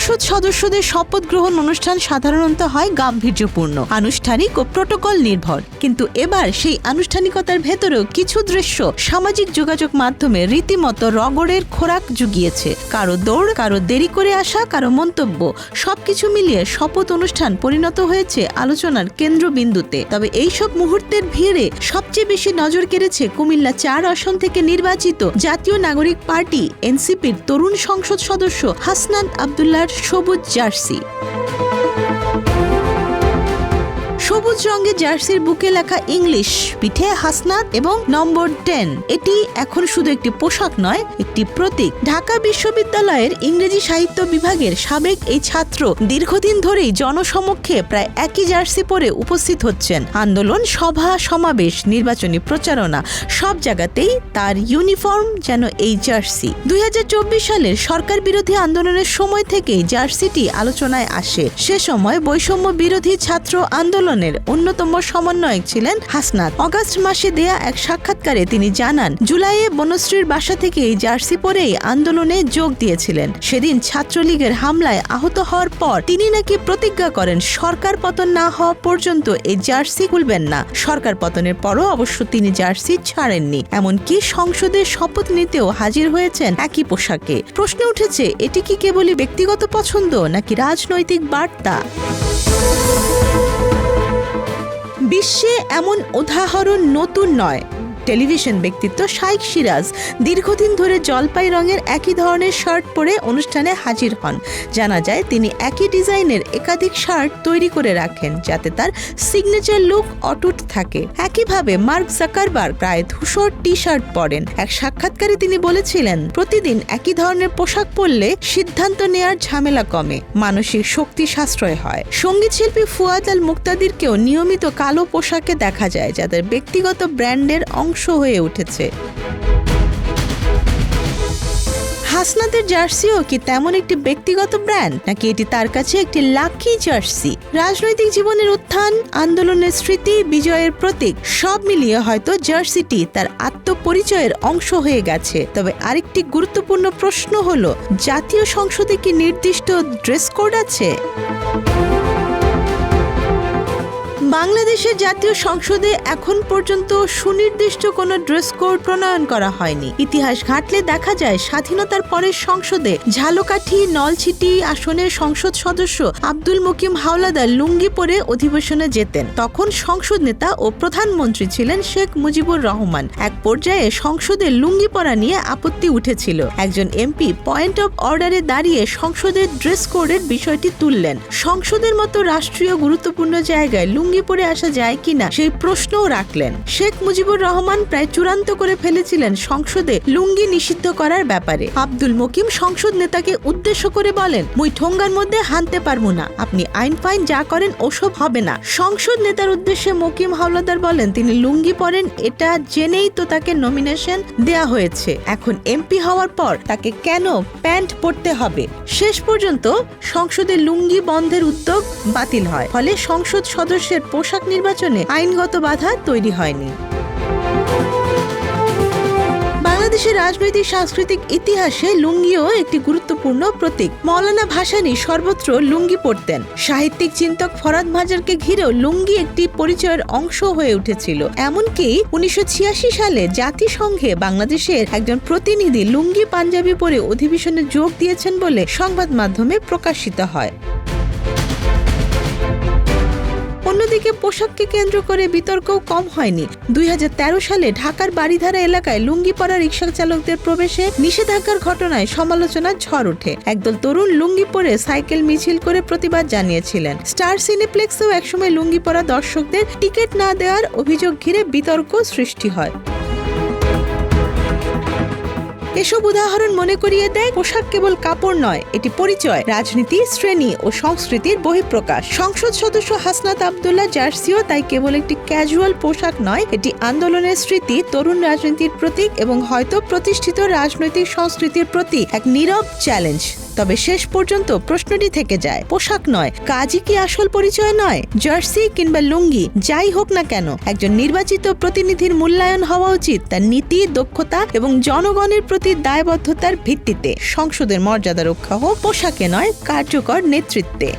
সংসদ সদস্যদের শপথ গ্রহণ অনুষ্ঠান সাধারণত হয় গাম্ভীর্যপূর্ণ, আনুষ্ঠানিক ও প্রোটোকল নির্ভর। কিন্তু এবার সেই আনুষ্ঠানিকতার ভেতরেও কিছু দৃশ্য সামাজিক যোগাযোগ মাধ্যমে রীতিমতো রগড়ের খোরাক জুগিয়েছে। কারো দৌড়, কারো দেরি করে আসা, কারো মন্তব্য, সবকিছু মিলিয়ে শপথ অনুষ্ঠান পরিণত হয়েছে আলোচনার কেন্দ্রবিন্দুতে। তবে এইসব মুহূর্তের ভিড়ে সবচেয়ে বেশি নজর কেড়েছে কুমিল্লা ৪ আসন থেকে নির্বাচিত জাতীয় নাগরিক পার্টি এনসিপির তরুণ সংসদ সদস্য হাসনাত আব্দুল্লাহর সবুজ জার্সি। সবুজ রঙের জার্সির বুকে লেখা ইংলিশ, পিঠে হাসনাত এবং নম্বর 10। এটি এখন শুধু একটি পোশাক নয়, একটি প্রতীক। ঢাকা বিশ্ববিদ্যালয়ের ইংরেজি সাহিত্য বিভাগের সাবেক এই ছাত্র দীর্ঘদিন ধরেই জনসমক্ষে প্রায় একই জার্সি পরে উপস্থিত হচ্ছেন। আন্দোলন, সভা, সমাবেশ, নির্বাচনী প্রচারণা, সব জায়গাতেই তার ইউনিফর্ম যেন এই জার্সি। ২০২৪ সালের সরকার বিরোধী আন্দোলনের সময় থেকেই জার্সিটি আলোচনায় আসে। সে সময় বৈষম্য বিরোধী ছাত্র আন্দোলনের অন্যতম সমন্বয়ক ছিলেন হাসনাত। অগাস্ট মাসে দেয়া এক সাক্ষাৎকারে তিনি জানান, জুলাইয়ে বনশ্রীর বাসা থেকে এই জার্সি পরেই আন্দোলনে যোগ দিয়েছিলেন। সেদিন ছাত্রলীগের হামলায় আহত হওয়ার পর তিনি নাকি প্রতিজ্ঞা করেন সরকার পতন না হওয়া পর্যন্ত এই জার্সি খুলবেন না। সরকার পতনের পরও অবশ্য তিনি জার্সি ছাড়েননি। এমনকি সংসদে শপথ নিতেও হাজির হয়েছেন একই পোশাকে। প্রশ্ন উঠেছে, এটি কি কেবলই ব্যক্তিগত পছন্দ নাকি রাজনৈতিক বার্তা? বিশ্বে এমন উদাহরণ নতুন নয়। টেলিভিশন ব্যক্তিত্ব শাইখ সিরাজ দীর্ঘদিন ধরে জলপাই রঙের একই ধরনের শার্ট পরে অনুষ্ঠানে হাজির হন। জানা যায় তিনি একই ডিজাইনের একাধিক শার্ট তৈরি করে রাখেন যাতে তার সিগনেচার লুক অটুট থাকে। একইভাবে মার্ক জাকারবার্গ প্রায় ধূসর টি শার্ট পরেন। এক সাক্ষাৎকারে তিনি বলেছিলেন, প্রতিদিন একই ধরনের পোশাক পরলে সিদ্ধান্ত নেয়ার ঝামেলা কমে, মানসিক শক্তি সাশ্রয় হয়। সঙ্গীত শিল্পী ফুয়াদ আল মুক্তাদিরকেও নিয়মিত কালো পোশাকে দেখা যায়, যাদের ব্যক্তিগত ব্র্যান্ডের অংশ হয়ে উঠেছে। হাসনাতের জার্সিও কি তেমন একটি ব্যক্তিগত ব্র্যান্ড, নাকি এটি তার কাছে একটি লাকি জার্সি? রাজনৈতিক জীবনের উত্থান, আন্দোলনের স্মৃতি, বিজয়ের প্রতীক, সব মিলিয়ে হয়তো জার্সিটি তার আত্মপরিচয়ের অংশ হয়ে গেছে। তবে আরেকটি গুরুত্বপূর্ণ প্রশ্ন হলো, জাতীয় সংসদে কি নির্দিষ্ট ড্রেস কোড আছে? বাংলাদেশের জাতীয় সংসদে এখন পর্যন্ত সুনির্দিষ্ট কোনো ড্রেস কোড প্রণয়ন করা হয়নি। ইতিহাস ঘাটলে দেখা যায়, স্বাধীনতার পরের সংসদে ঝালকাঠি, নলছিটি আসনের সংসদ সদস্য আব্দুল মুকিম হাওলাদার লুঙ্গি পরে অধিবেশনে যেতেন। তখন সংসদ নেতা ও প্রধানমন্ত্রী ছিলেন শেখ মুজিবুর রহমান। এক পর্যায়ে সংসদে লুঙ্গি পরা নিয়ে আপত্তি উঠেছিল। একজন এমপি পয়েন্ট অব অর্ডারে দাঁড়িয়ে সংসদের ড্রেস কোডের বিষয়টি তুললেন। সংসদের মতো রাষ্ট্রীয় গুরুত্বপূর্ণ জায়গায় লুঙ্গি পরে আসা যায় কিনা সেই প্রশ্নও রাখলেন। শেখ মুজিবুর রহমান প্রায় চূড়ান্ত করে ফেলেছিলেন সংসদে লুঙ্গি নিষিদ্ধ করার ব্যাপারে। আব্দুল মুকিম সংসদ নেতাকে উদ্দেশ্য করে বলেন, মুই ঠোঙ্গার মধ্যে হানতে পারবো না, আপনি আইন ফাইন যা করেন ওসব হবে না। সংসদ নেতার উদ্দেশ্যে মুকিম হাওলাদার বলেন, তিনি লুঙ্গি পরেন, এটা জেনেই তো তাকে নমিনেশন দেয়া হয়েছে। এখন এমপি হওয়ার পর তাকে কেন প্যান্ট পরতে হবে? শেষ পর্যন্ত সংসদে লুঙ্গি বন্ধের উদ্যোগ বাতিল হয়। ফলে সংসদ সদস্যের পোশাক নির্বাচনে আইনগত বাধা তৈরি হয়নি। বাংলাদেশের রাজনৈতিক সাংস্কৃতিক ইতিহাসে লুঙ্গিও একটি গুরুত্বপূর্ণ প্রতীক। মৌলানা ভাসানী সর্বত্র লুঙ্গি পরতেন। সাহিত্যিক চিন্তক ফরাদ মাজারকে ঘিরেও লুঙ্গি একটি পরিচয়ের অংশ হয়ে উঠেছিল। এমনকি ১৯৮৬ সালে জাতিসংঘে বাংলাদেশের একজন প্রতিনিধি লুঙ্গি পাঞ্জাবি পরে অধিবেশনে যোগ দিয়েছেন বলে সংবাদ মাধ্যমে প্রকাশিত হয়। অন্যদিকে পোশাককে কেন্দ্র করে বিতর্কও কম হয়নি। ২০১৩ সালে ঢাকার বাড়িধারা এলাকায় লুঙ্গি পরা রিকশা চালকদের প্রবেশে নিষেধাজ্ঞার ঘটনায় সমালোচনার ঝড় ওঠে। একদল তরুণ লুঙ্গি পরে সাইকেল মিছিল করে প্রতিবাদ জানিয়েছিলেন। স্টার সিনেপ্লেক্সেও একসময় লুঙ্গি পরা দর্শকদের টিকিট না দেওয়ার অভিযোগ ঘিরে বিতর্ক সৃষ্টি হয়। এসব উদাহরণ মনে করিয়ে দেয়, পোশাক কেবল কাপড় নয়, এটি পরিচয়, রাজনীতি, শ্রেণী ও সংস্কৃতির বহিঃপ্রকাশ। সংসদ সদস্য হাসনাত আব্দুল্লাহ জার্সিও তাই কেবল একটি ক্যাজুয়াল পোশাক নয়, এটি আন্দোলনের স্মৃতি, তরুণ রাজনীতির প্রতীক এবং হয়তো প্রতিষ্ঠিত রাজনৈতিক সংস্কৃতির প্রতি এক নীরব চ্যালেঞ্জ। তবে শেষ পর্যন্ত প্রশ্নটি থেকে যায়, পোশাক নয়, কাজই কি আসল পরিচয় নয়? জার্সি কিংবা লুঙ্গি যাই হোক না কেন, একজন নির্বাচিত প্রতিনিধির মূল্যায়ন হওয়া উচিত তার নীতি, দক্ষতা এবং জনগণের প্রতি দায়বদ্ধতার ভিত্তিতে। সংসদের মর্যাদা রক্ষা হোক পোশাকে নয়, কার্যকর নেতৃত্বে।